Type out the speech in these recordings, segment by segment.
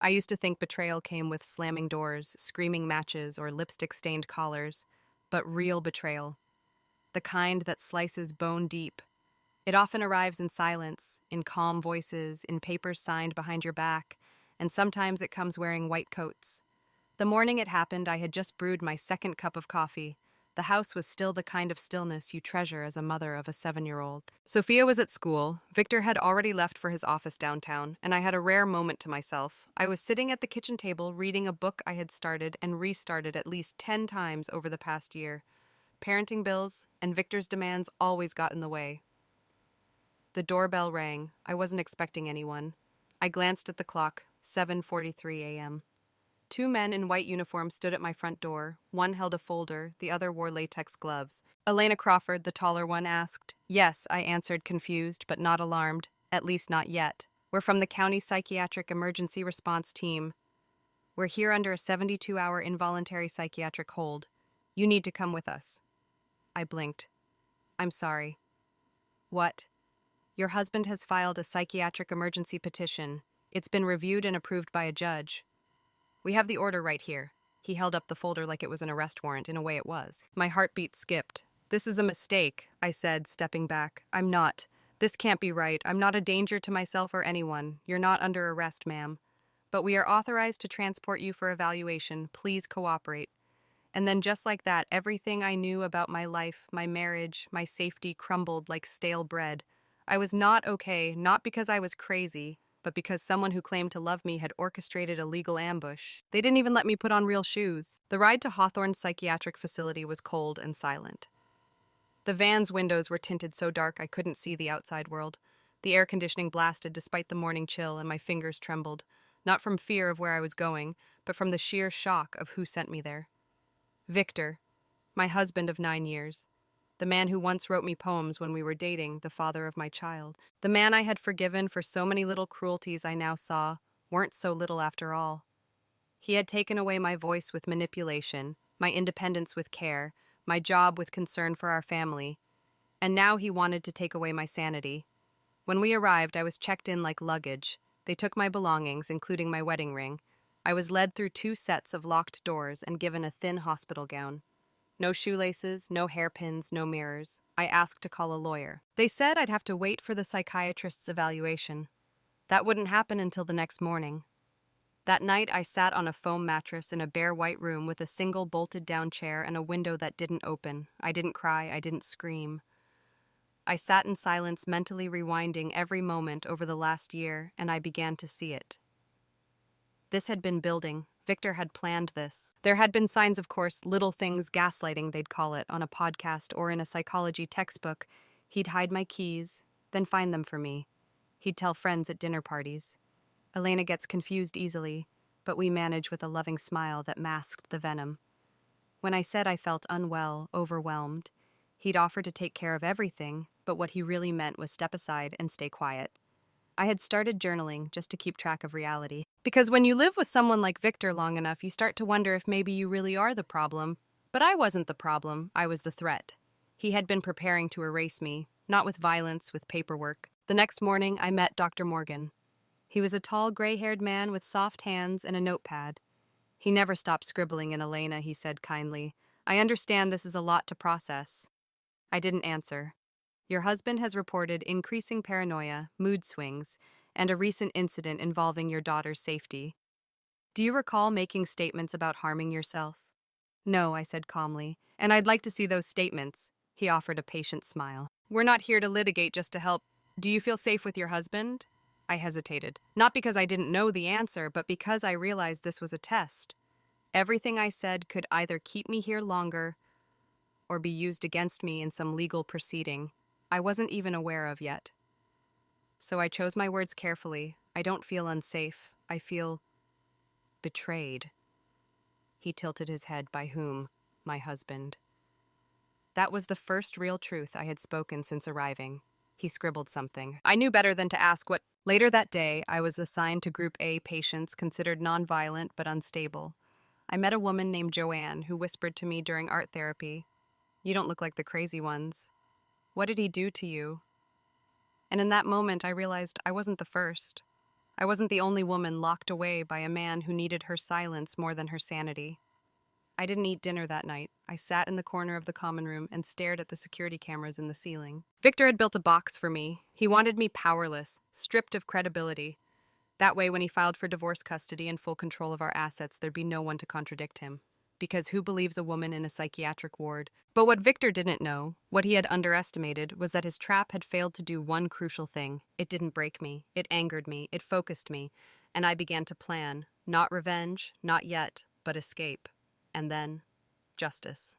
I used to think betrayal came with slamming doors, screaming matches, or lipstick-stained collars. But real betrayal, the kind that slices bone deep, it often arrives in silence, in calm voices, in papers signed behind your back, and sometimes it comes wearing white coats. The morning it happened, I had just brewed my second cup of coffee. The house was still the kind of stillness you treasure as a mother of a 7-year-old. Sophia was at school. Victor had already left for his office downtown, and I had a rare moment to myself. I was sitting at the kitchen table reading a book I had started and restarted at least 10 times over the past year. Parenting bills and Victor's demands always got in the way. The doorbell rang. I wasn't expecting anyone. I glanced at the clock, 7:43 a.m. Two men in white uniforms stood at my front door. One held a folder, the other wore latex gloves. Elena Crawford, the taller one, asked. Yes, I answered, confused, but not alarmed. At least not yet. We're from the county psychiatric emergency response team. We're here under a 72-hour involuntary psychiatric hold. You need to come with us. I blinked. I'm sorry. What? Your husband has filed a psychiatric emergency petition. It's been reviewed and approved by a judge. We have the order right here. He held up the folder like it was an arrest warrant. In a way it was. My heartbeat skipped. This is a mistake, I said, stepping back. I'm not. This can't be right. I'm not a danger to myself or anyone. You're not under arrest, ma'am. But we are authorized to transport you for evaluation. Please cooperate. And then just like that, everything I knew about my life, my marriage, my safety crumbled like stale bread. I was not okay, not because I was crazy, but because someone who claimed to love me had orchestrated a legal ambush. They didn't even let me put on real shoes. The ride to Hawthorne's psychiatric facility was cold and silent. The van's windows were tinted so dark I couldn't see the outside world. The air conditioning blasted despite the morning chill, and my fingers trembled, not from fear of where I was going, but from the sheer shock of who sent me there. Victor, my husband of 9 years. The man who once wrote me poems when we were dating, the father of my child. The man I had forgiven for so many little cruelties I now saw weren't so little after all. He had taken away my voice with manipulation, my independence with care, my job with concern for our family, and now he wanted to take away my sanity. When we arrived, I was checked in like luggage. They took my belongings, including my wedding ring. I was led through 2 sets of locked doors and given a thin hospital gown. No shoelaces, no hairpins, no mirrors. I asked to call a lawyer. They said I'd have to wait for the psychiatrist's evaluation. That wouldn't happen until the next morning. That night, I sat on a foam mattress in a bare white room with a single bolted-down chair and a window that didn't open. I didn't cry, I didn't scream. I sat in silence, mentally rewinding every moment over the last year, and I began to see it. This had been building. Victor had planned this. There had been signs, of course, little things, gaslighting they'd call it, on a podcast or in a psychology textbook. He'd hide my keys, then find them for me. He'd tell friends at dinner parties. Elena gets confused easily, but we manage with a loving smile that masked the venom. When I said I felt unwell, overwhelmed, he'd offer to take care of everything, but what he really meant was step aside and stay quiet. I had started journaling just to keep track of reality. Because when you live with someone like Victor long enough, you start to wonder if maybe you really are the problem. But I wasn't the problem, I was the threat. He had been preparing to erase me, not with violence, with paperwork. The next morning, I met Dr. Morgan. He was a tall, gray-haired man with soft hands and a notepad. He never stopped scribbling in Elena, he said kindly. I understand this is a lot to process. I didn't answer. Your husband has reported increasing paranoia, mood swings, and a recent incident involving your daughter's safety. Do you recall making statements about harming yourself? No, I said calmly, and I'd like to see those statements. He offered a patient smile. We're not here to litigate, just to help. Do you feel safe with your husband? I hesitated, not because I didn't know the answer, but because I realized this was a test. Everything I said could either keep me here longer or be used against me in some legal proceeding I wasn't even aware of yet. So I chose my words carefully. I don't feel unsafe. I feel betrayed. He tilted his head. By whom? My husband. That was the first real truth I had spoken since arriving. He scribbled something. I knew better than to ask what. Later that day, I was assigned to Group A patients considered nonviolent but unstable. I met a woman named Joanne who whispered to me during art therapy, "You don't look like the crazy ones. What did he do to you?" And in that moment, I realized I wasn't the first. I wasn't the only woman locked away by a man who needed her silence more than her sanity. I didn't eat dinner that night. I sat in the corner of the common room and stared at the security cameras in the ceiling. Victor had built a box for me. He wanted me powerless, stripped of credibility. That way, when he filed for divorce custody and full control of our assets, there'd be no one to contradict him. Because who believes a woman in a psychiatric ward? But what Victor didn't know, what he had underestimated, was that his trap had failed to do one crucial thing. It didn't break me. It angered me. It focused me. And I began to plan. Not revenge, not yet, but escape. And then, justice.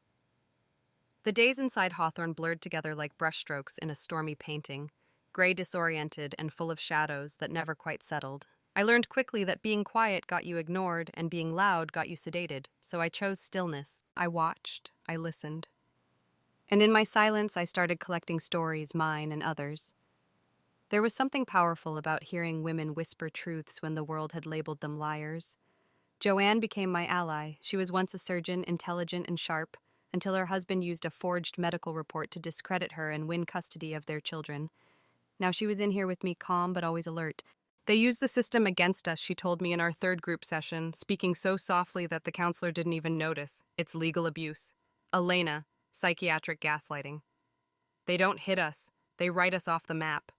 The days inside Hawthorne blurred together like brushstrokes in a stormy painting, gray, disoriented, and full of shadows that never quite settled. I learned quickly that being quiet got you ignored and being loud got you sedated, so I chose stillness. I watched, I listened. And in my silence, I started collecting stories, mine and others. There was something powerful about hearing women whisper truths when the world had labeled them liars. Joanne became my ally. She was once a surgeon, intelligent and sharp, until her husband used a forged medical report to discredit her and win custody of their children. Now she was in here with me, calm but always alert. They used the system against us, she told me in our third group session, speaking so softly that the counselor didn't even notice. It's legal abuse. Elena, psychiatric gaslighting. They don't hit us. They write us off the map.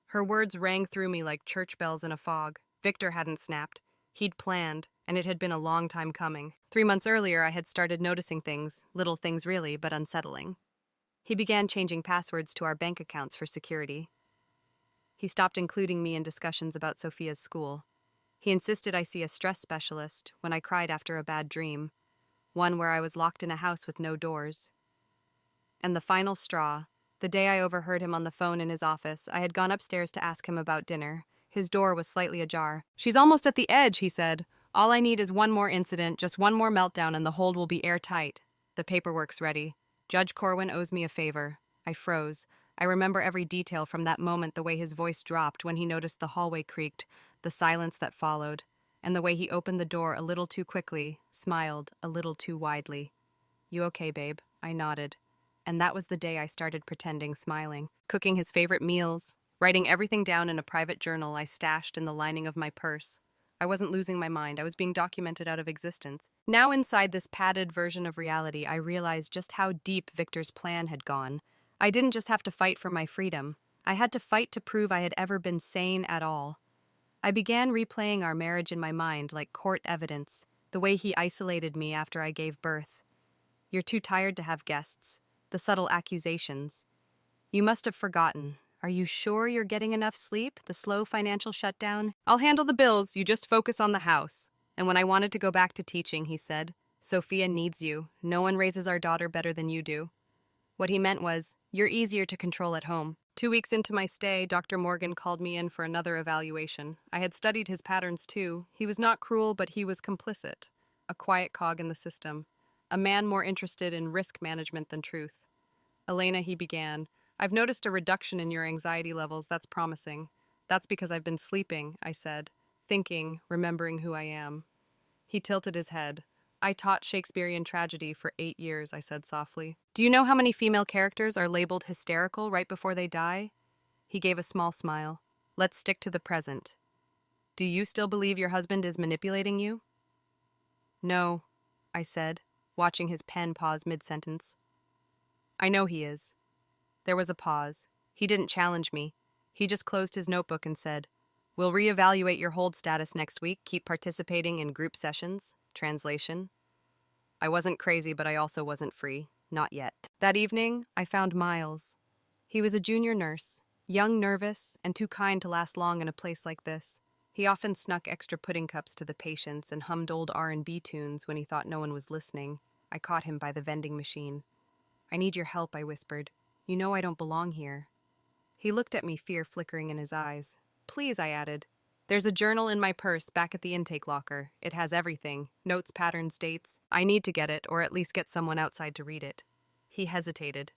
Her words rang through me like church bells in a fog. Victor hadn't snapped. He'd planned, and it had been a long time coming. 3 months earlier, I had started noticing things, little things really, but unsettling. He began changing passwords to our bank accounts for security. He stopped including me in discussions about Sophia's school. He insisted I see a stress specialist when I cried after a bad dream, one where I was locked in a house with no doors. And the final straw, the day I overheard him on the phone in his office, I had gone upstairs to ask him about dinner. His door was slightly ajar. "She's almost at the edge," he said. "All I need is one more incident, just one more meltdown, and the hold will be airtight. The paperwork's ready. Judge Corwin owes me a favor." I froze. I remember every detail from that moment, the way his voice dropped when he noticed the hallway creaked, the silence that followed, and the way he opened the door a little too quickly, smiled a little too widely. "You okay, babe?" I nodded. And that was the day I started pretending smiling, cooking his favorite meals, writing everything down in a private journal I stashed in the lining of my purse. I wasn't losing my mind. I was being documented out of existence. Now inside this padded version of reality, I realized just how deep Victor's plan had gone. I didn't just have to fight for my freedom. I had to fight to prove I had ever been sane at all. I began replaying our marriage in my mind like court evidence, the way he isolated me after I gave birth. "You're too tired to have guests." The subtle accusations. "You must have forgotten. Are you sure you're getting enough sleep?" The slow financial shutdown. "I'll handle the bills, you just focus on the house." And when I wanted to go back to teaching, he said, "Sophia needs you. No one raises our daughter better than you do." What he meant was, "You're easier to control at home." 2 weeks into my stay, Dr. Morgan called me in for another evaluation. I had studied his patterns too. He was not cruel, but he was complicit. A quiet cog in the system. A man more interested in risk management than truth. "Elena," he began, "I've noticed a reduction in your anxiety levels. That's promising." "That's because I've been sleeping," I said, thinking, remembering who I am. He tilted his head. "I taught Shakespearean tragedy for 8 years, I said softly. "Do you know how many female characters are labeled hysterical right before they die?" He gave a small smile. "Let's stick to the present. Do you still believe your husband is manipulating you?" "No," I said, watching his pen pause mid-sentence. "I know he is." There was a pause. He didn't challenge me. He just closed his notebook and said, "We'll reevaluate your hold status next week. Keep participating in group sessions." Translation. I wasn't crazy, but I also wasn't free. Not yet. That evening, I found Miles. He was a junior nurse, young, nervous, and too kind to last long in a place like this. He often snuck extra pudding cups to the patients and hummed old R&B tunes when he thought no one was listening. I caught him by the vending machine. "I need your help," I whispered. "You know I don't belong here." He looked at me, fear flickering in his eyes. "Please," I added. "There's a journal in my purse back at the intake locker. It has everything. Notes, patterns, dates. I need to get it, or at least get someone outside to read it." He hesitated.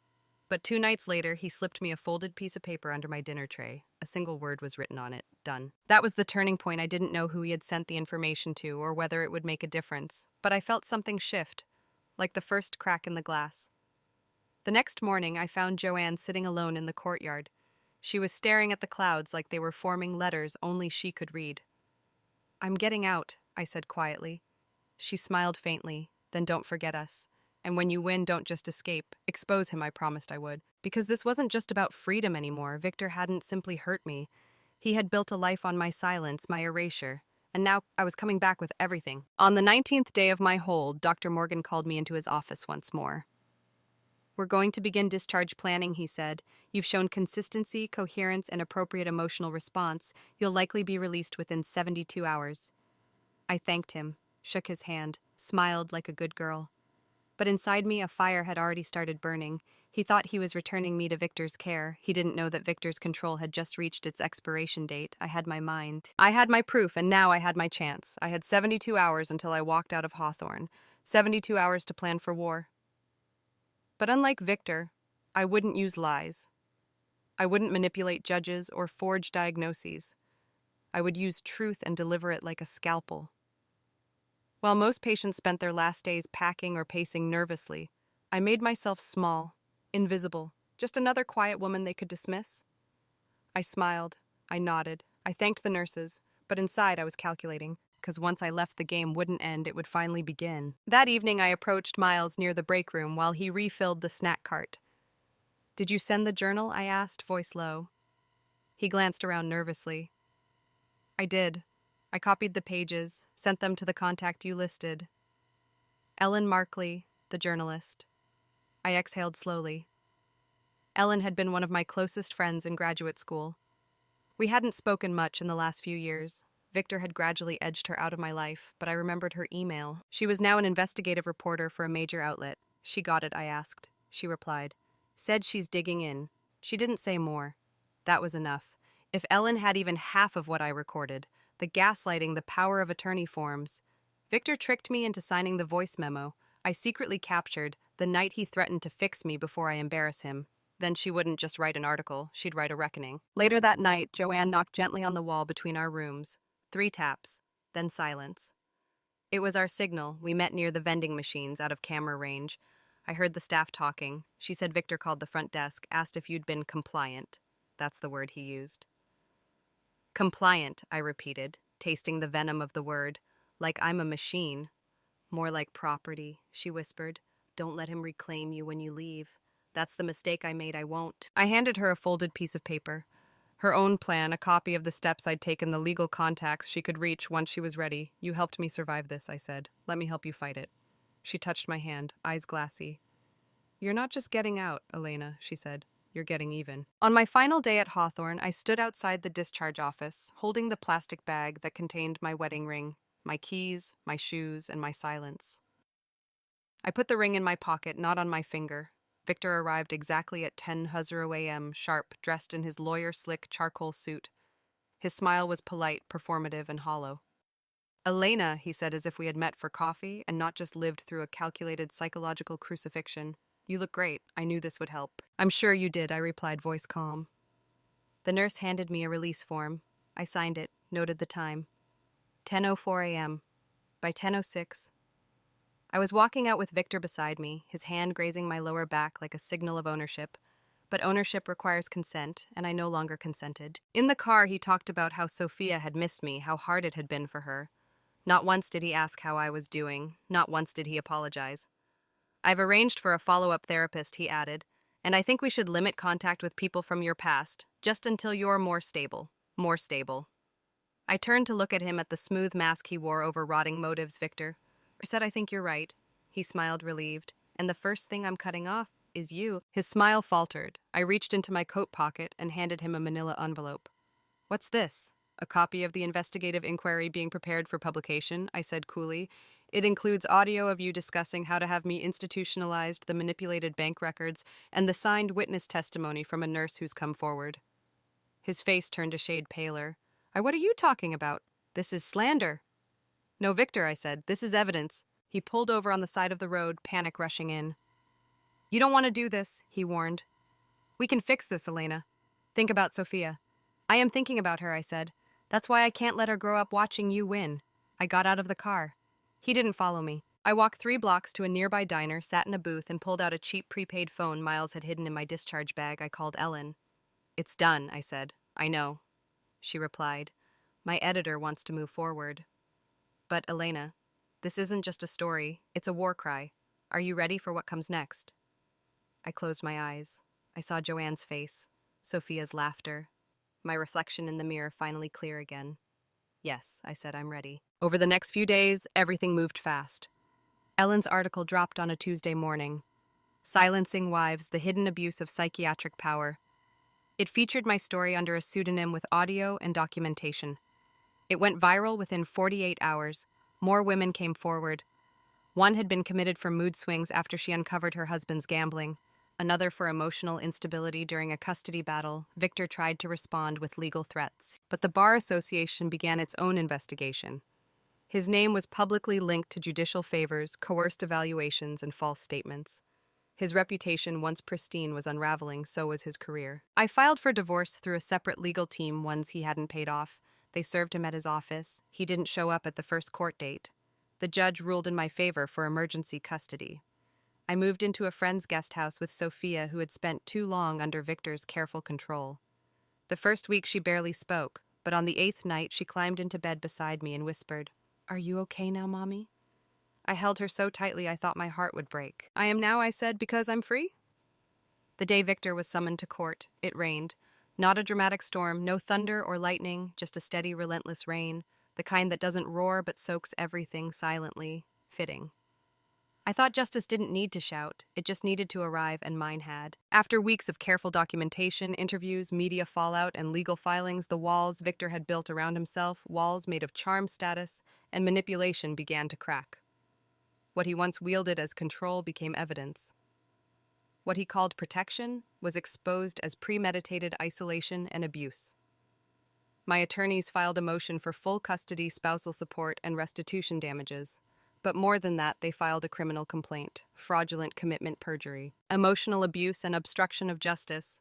But 2 nights later, he slipped me a folded piece of paper under my dinner tray. A single word was written on it. "Done." That was the turning point. I didn't know who he had sent the information to or whether it would make a difference. But I felt something shift, like the first crack in the glass. The next morning, I found Joanne sitting alone in the courtyard. She was staring at the clouds like they were forming letters only she could read. "I'm getting out," I said quietly. She smiled faintly. "Then don't forget us. And when you win, don't just escape. Expose him, I promised I would. Because this wasn't just about freedom anymore. Victor hadn't simply hurt me. He had built a life on my silence, my erasure. And now I was coming back with everything. On the 19th day of my hold, Dr. Morgan called me into his office once more. "We're going to begin discharge planning," he said. "You've shown consistency, coherence, and appropriate emotional response. You'll likely be released within 72 hours. I thanked him, shook his hand, smiled like a good girl. But inside me, a fire had already started burning. He thought he was returning me to Victor's care. He didn't know that Victor's control had just reached its expiration date. I had my mind. I had my proof, and now I had my chance. I had 72 hours until I walked out of Hawthorne. 72 hours to plan for war. But unlike Victor, I wouldn't use lies. I wouldn't manipulate judges or forge diagnoses. I would use truth and deliver it like a scalpel. While most patients spent their last days packing or pacing nervously, I made myself small, invisible, just another quiet woman they could dismiss. I smiled, I nodded, I thanked the nurses, but inside I was calculating, because once I left the game wouldn't end, it would finally begin. That evening I approached Miles near the break room while he refilled the snack cart. "Did you send the journal?" I asked, voice low. He glanced around nervously. "I did. I copied the pages, sent them to the contact you listed. Ellen Markley, the journalist." I exhaled slowly. Ellen had been one of my closest friends in graduate school. We hadn't spoken much in the last few years. Victor had gradually edged her out of my life, but I remembered her email. She was now an investigative reporter for a major outlet. "She got it?" I asked. She replied. "Said she's digging in." She didn't say more. That was enough. If Ellen had even half of what I recorded, the gaslighting, the power of attorney forms. Victor tricked me into signing the voice memo I secretly captured the night he threatened to fix me before I embarrass him. Then she wouldn't just write an article, she'd write a reckoning. Later that night, Joanne knocked gently on the wall between our rooms. 3 taps, then silence. It was our signal. We met near the vending machines, out of camera range. I heard the staff talking. She said Victor called the front desk, asked if you'd been compliant. That's the word he used. "Compliant," I repeated, tasting the venom of the word. "Like I'm a machine." "More like property," she whispered. "Don't let him reclaim you when you leave. That's the mistake I made. I won't." I handed her a folded piece of paper. Her own plan, a copy of the steps I'd taken, the legal contacts she could reach once she was ready. "You helped me survive this," I said. "Let me help you fight it." She touched my hand, eyes glassy. "You're not just getting out, Elena," she said. "You're getting even." On my final day at Hawthorne, I stood outside the discharge office, holding the plastic bag that contained my wedding ring, my keys, my shoes, and my silence. I put the ring in my pocket, not on my finger. Victor arrived exactly at 10:00 a.m., sharp, dressed in his lawyer-slick charcoal suit. His smile was polite, performative, and hollow. "Elena," he said as if we had met for coffee and not just lived through a calculated psychological crucifixion. "You look great. I knew this would help." "I'm sure you did," I replied, voice calm. The nurse handed me a release form. I signed it, noted the time. 10:04 a.m. By 10:06. I was walking out with Victor beside me, his hand grazing my lower back like a signal of ownership. But ownership requires consent, and I no longer consented. In the car, he talked about how Sophia had missed me, how hard it had been for her. Not once did he ask how I was doing. Not once did he apologize. "I've arranged for a follow-up therapist," he added, "and I think we should limit contact with people from your past, just until you're more stable. More stable." I turned to look at him, at the smooth mask he wore over rotting motives. "Victor," I said, "I think you're right." He smiled, relieved. "And the first thing I'm cutting off is you." His smile faltered. I reached into my coat pocket and handed him a manila envelope. "What's this?" "A copy of the investigative inquiry being prepared for publication," I said coolly. "It includes audio of you discussing how to have me institutionalized, the manipulated bank records, and the signed witness testimony from a nurse who's come forward." His face turned a shade paler. What are you talking about? This is slander." "No, Victor," I said. "This is evidence." He pulled over on the side of the road, panic rushing in. "You don't want to do this," he warned. "We can fix this, Elena. Think about Sophia." "I am thinking about her," I said. "That's why I can't let her grow up watching you win." I got out of the car. He didn't follow me. I walked 3 blocks to a nearby diner, sat in a booth, and pulled out a cheap prepaid phone Miles had hidden in my discharge bag. I called Ellen. It's done, I said. I know. She replied. My editor wants to move forward. But, Elena, this isn't just a story, it's a war cry. Are you ready for what comes next? I closed my eyes. I saw Joanne's face, Sophia's laughter, my reflection in the mirror finally clear again. Yes, I said, I'm ready. Over the next few days, everything moved fast. Ellen's article dropped on a Tuesday morning. Silencing Wives, the Hidden Abuse of Psychiatric Power. It featured my story under a pseudonym with audio and documentation. It went viral within 48 hours. More women came forward. One had been committed for mood swings after she uncovered her husband's gambling. Another for emotional instability during a custody battle. Victor tried to respond with legal threats. But the Bar Association began its own investigation. His name was publicly linked to judicial favors, coerced evaluations, and false statements. His reputation, once pristine, was unraveling, so was his career. I filed for divorce through a separate legal team ones he hadn't paid off. They served him at his office. He didn't show up at the first court date. The judge ruled in my favor for emergency custody. I moved into a friend's guest house with Sophia, who had spent too long under Victor's careful control. The first week she barely spoke, but on the 8th night she climbed into bed beside me and whispered, "Are you okay now, Mommy?" I held her so tightly I thought my heart would break. "I am now," I said, "because I'm free?" The day Victor was summoned to court, it rained. Not a dramatic storm, no thunder or lightning, just a steady, relentless rain, the kind that doesn't roar but soaks everything silently, fitting. I thought justice didn't need to shout, it just needed to arrive, and mine had. After weeks of careful documentation, interviews, media fallout, and legal filings, the walls Victor had built around himself, walls made of charm status and manipulation, began to crack. What he once wielded as control became evidence. What he called protection was exposed as premeditated isolation and abuse. My attorneys filed a motion for full custody, spousal support, and restitution damages. But more than that, they filed a criminal complaint, fraudulent commitment, perjury, emotional abuse, and obstruction of justice.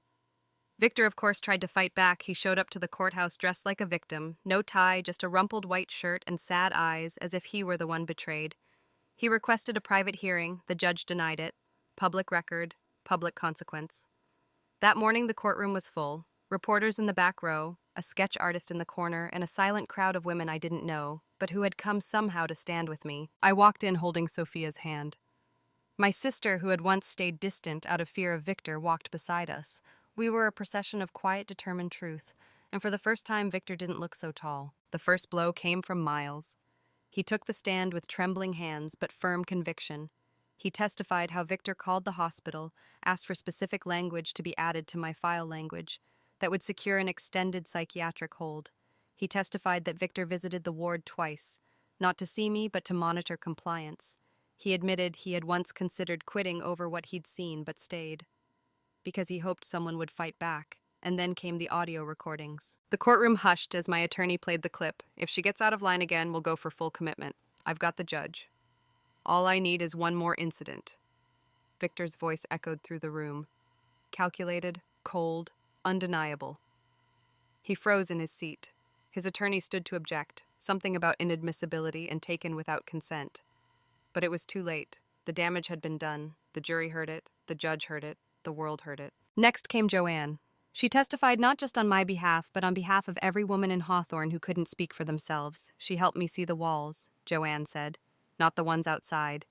Victor, of course, tried to fight back. He showed up to the courthouse dressed like a victim, no tie, just a rumpled white shirt and sad eyes, as if he were the one betrayed. He requested a private hearing. The judge denied it. Public record, public consequence. That morning, the courtroom was full. Reporters in the back row, a sketch artist in the corner, and a silent crowd of women I didn't know, but who had come somehow to stand with me. I walked in holding Sophia's hand. My sister, who had once stayed distant out of fear of Victor, walked beside us. We were a procession of quiet, determined truth, and for the first time, Victor didn't look so tall. The first blow came from Miles. He took the stand with trembling hands but firm conviction. He testified how Victor called the hospital, asked for specific language to be added to my file language that would secure an extended psychiatric hold. He testified that Victor visited the ward twice, not to see me but to monitor compliance. He admitted he had once considered quitting over what he'd seen but stayed, because he hoped someone would fight back. And then came the audio recordings. The courtroom hushed as my attorney played the clip. If she gets out of line again, we'll go for full commitment. I've got the judge. All I need is one more incident. Victor's voice echoed through the room. Calculated, cold, undeniable. He froze in his seat. His attorney stood to object, something about inadmissibility and taken without consent. But it was too late. The damage had been done. The jury heard it. The judge heard it. The world heard it. Next came Joanne. She testified not just on my behalf, but on behalf of every woman in Hawthorne who couldn't speak for themselves. She helped me see the walls, Joanne said, not the ones outside,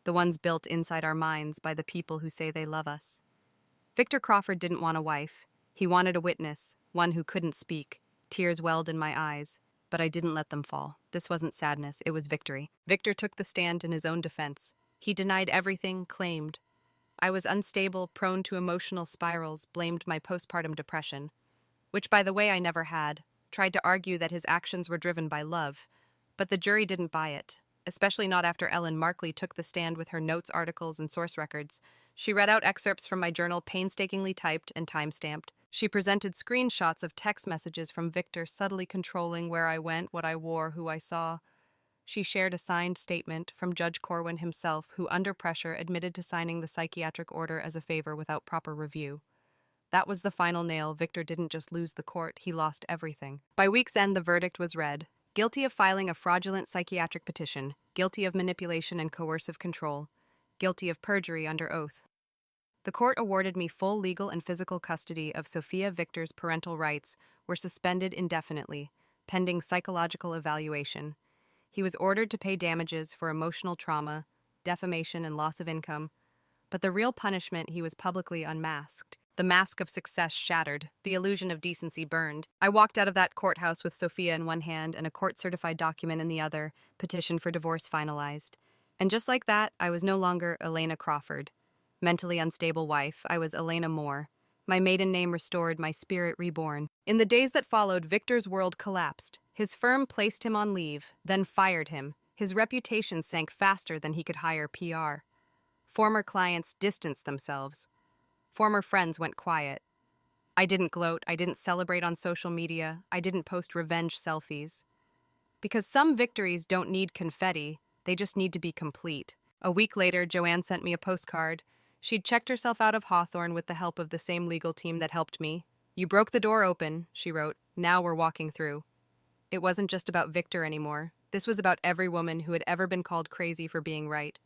the ones built inside our minds by the people who say they love us. Victor Crawford didn't want a wife. He wanted a witness, one who couldn't speak. Tears welled in my eyes, but I didn't let them fall. This wasn't sadness, it was victory. Victor took the stand in his own defense. He denied everything, claimed I was unstable, prone to emotional spirals, blamed my postpartum depression, which, by the way, I never had, tried to argue that his actions were driven by love. But the jury didn't buy it, especially not after Ellen Markley took the stand with her notes, articles, and source records. She read out excerpts from my journal, painstakingly typed and time-stamped. She presented screenshots of text messages from Victor, subtly controlling where I went, what I wore, who I saw. She shared a signed statement from Judge Corwin himself, who, under pressure, admitted to signing the psychiatric order as a favor without proper review. That was the final nail. Victor didn't just lose the court, he lost everything. By week's end, the verdict was read. Guilty of filing a fraudulent psychiatric petition, guilty of manipulation and coercive control, guilty of perjury under oath. The court awarded me full legal and physical custody of Sophia Victor's parental rights were suspended indefinitely, pending psychological evaluation. He was ordered to pay damages for emotional trauma, defamation, and loss of income, but the real punishment he was publicly unmasked. The mask of success shattered, the illusion of decency burned. I walked out of that courthouse with Sophia in one hand and a court-certified document in the other, petition for divorce finalized. And just like that, I was no longer Elena Crawford. Mentally unstable wife, I was Elena Moore. My maiden name restored, my spirit reborn. In the days that followed, Victor's world collapsed. His firm placed him on leave, then fired him. His reputation sank faster than he could hire PR. Former clients distanced themselves. Former friends went quiet. I didn't gloat, I didn't celebrate on social media, I didn't post revenge selfies. Because some victories don't need confetti, they just need to be complete. A week later, Joanne sent me a postcard. She'd checked herself out of Hawthorne with the help of the same legal team that helped me. "You broke the door open," she wrote. "Now we're walking through." It wasn't just about Victor anymore. This was about every woman who had ever been called crazy for being right.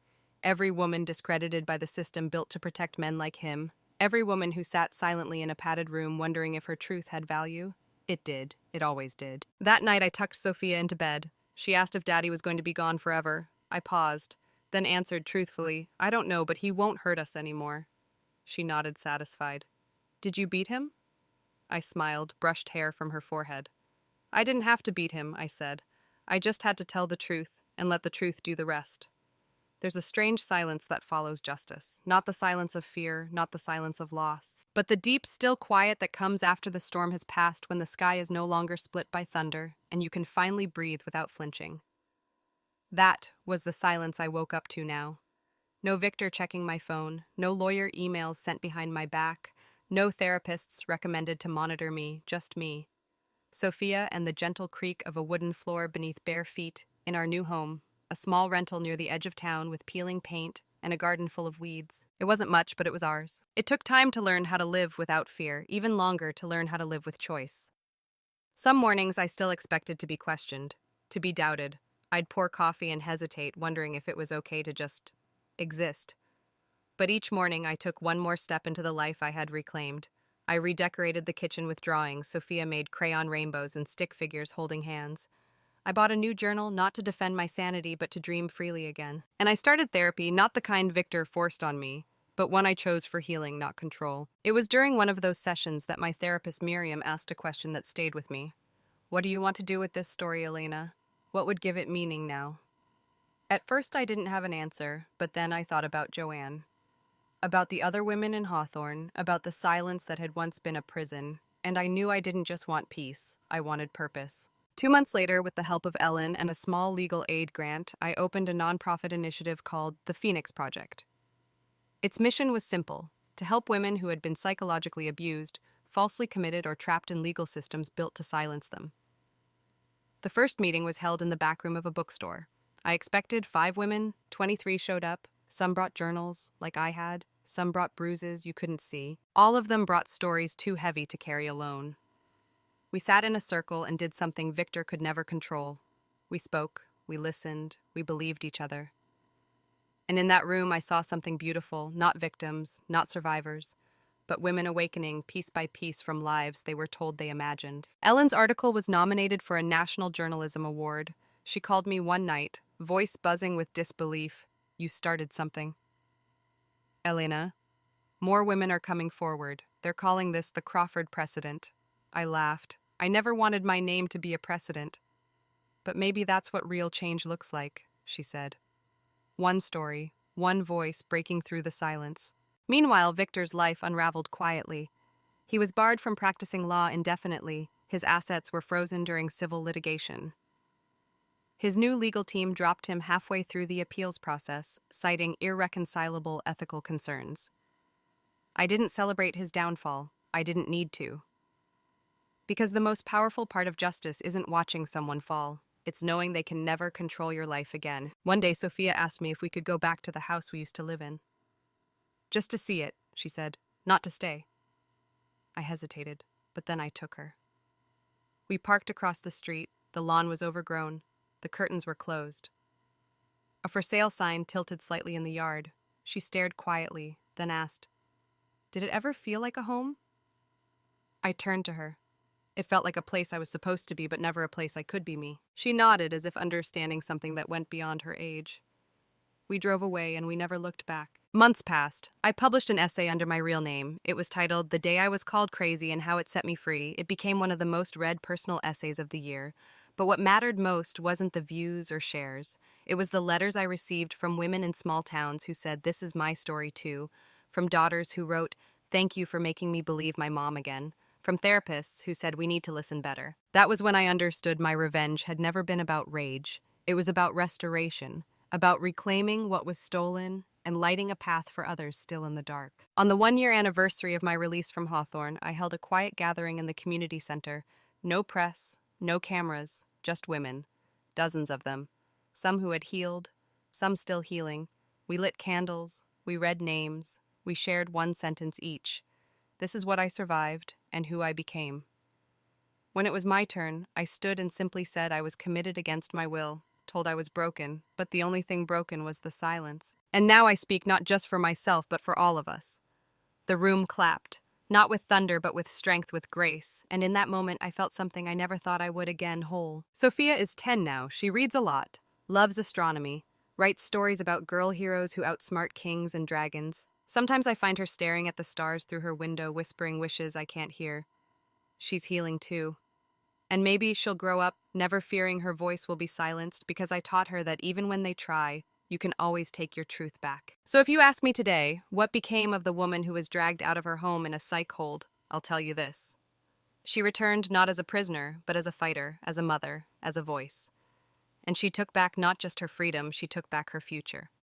Every woman discredited by the system built to protect men like him. Every woman who sat silently in a padded room wondering if her truth had value. It did. It always did. That night I tucked Sophia into bed. She asked if Daddy was going to be gone forever. I paused, then answered truthfully, "I don't know, but he won't hurt us anymore." She nodded, satisfied. "Did you beat him?" I smiled, brushed hair from her forehead. "I didn't have to beat him," I said. "I just had to tell the truth and let the truth do the rest." There's a strange silence that follows justice. Not the silence of fear, not the silence of loss, but the deep, still quiet that comes after the storm has passed, when the sky is no longer split by thunder and you can finally breathe without flinching. That was the silence I woke up to now. No Victor checking my phone, no lawyer emails sent behind my back, no therapists recommended to monitor me, just me. Sophia and the gentle creak of a wooden floor beneath bare feet in our new home, a small rental near the edge of town with peeling paint and a garden full of weeds. It wasn't much, but it was ours. It took time to learn how to live without fear, even longer to learn how to live with choice. Some mornings I still expected to be questioned, to be doubted. I'd pour coffee and hesitate, wondering if it was okay to just exist. But each morning I took one more step into the life I had reclaimed. I redecorated the kitchen with drawings. Sophia made crayon rainbows and stick figures holding hands. I bought a new journal, not to defend my sanity, but to dream freely again. And I started therapy, not the kind Victor forced on me, but one I chose for healing, not control. It was during one of those sessions that my therapist Miriam asked a question that stayed with me. "What do you want to do with this story, Elena? What would give it meaning now?" At first I didn't have an answer, but then I thought about Joanne. About the other women in Hawthorne, about the silence that had once been a prison, and I knew I didn't just want peace, I wanted purpose. 2 months later, with the help of Ellen and a small legal aid grant, I opened a nonprofit initiative called the Phoenix Project. Its mission was simple: to help women who had been psychologically abused, falsely committed, or trapped in legal systems built to silence them. The first meeting was held in the back room of a bookstore. I expected 5 women, 23 showed up. Some brought journals, like I had. Some brought bruises you couldn't see. All of them brought stories too heavy to carry alone. We sat in a circle and did something Victor could never control. We spoke, we listened, we believed each other. And in that room I saw something beautiful, not victims, not survivors, but women awakening piece by piece from lives they were told they imagined. Ellen's article was nominated for a National Journalism Award. She called me one night, voice buzzing with disbelief. "You started something." "Elena, more women are coming forward. They're calling this the Crawford precedent." I laughed. I never wanted my name to be a precedent. "But maybe that's what real change looks like," she said. One story, one voice breaking through the silence. Meanwhile, Victor's life unraveled quietly. He was barred from practicing law indefinitely. His assets were frozen during civil litigation. His new legal team dropped him halfway through the appeals process, citing irreconcilable ethical concerns. I didn't celebrate his downfall. I didn't need to. Because the most powerful part of justice isn't watching someone fall. It's knowing they can never control your life again. One day, Sophia asked me if we could go back to the house we used to live in. "Just to see it," she said, "not to stay." I hesitated, but then I took her. We parked across the street. The lawn was overgrown. The curtains were closed. A for sale sign tilted slightly in the yard. She stared quietly, then asked, Did it ever feel like a home? I turned to her. It felt like a place I was supposed to be, but never a place I could be me. She nodded as if understanding something that went beyond her age. We drove away and we never looked back. Months passed. I published an essay under my real name. It was titled The Day I Was Called Crazy and How It Set Me Free. It became one of the most read personal essays of the year. But what mattered most wasn't the views or shares. It was the letters I received from women in small towns who said, "This is my story too." From daughters who wrote, "Thank you for making me believe my mom again." From therapists who said, "We need to listen better." That was when I understood my revenge had never been about rage. It was about restoration, about reclaiming what was stolen and lighting a path for others still in the dark. On the 1-year anniversary of my release from Hawthorne, I held a quiet gathering in the community center. No press, no cameras, just women. Dozens of them. Some who had healed, some still healing. We lit candles, we read names, we shared one sentence each. This is what I survived and who I became. When it was my turn, I stood and simply said I was committed against my will, told I was broken, but the only thing broken was the silence. And now I speak not just for myself, but for all of us. The room clapped, not with thunder, but with strength, with grace, and in that moment I felt something I never thought I would again whole. Sophia is 10 now. She reads a lot, loves astronomy, writes stories about girl heroes who outsmart kings and dragons. Sometimes I find her staring at the stars through her window, whispering wishes I can't hear. She's healing too. And maybe she'll grow up, never fearing her voice will be silenced, because I taught her that even when they try, you can always take your truth back. So if you ask me today, what became of the woman who was dragged out of her home in a psych hold, I'll tell you this. She returned not as a prisoner, but as a fighter, as a mother, as a voice. And she took back not just her freedom, she took back her future.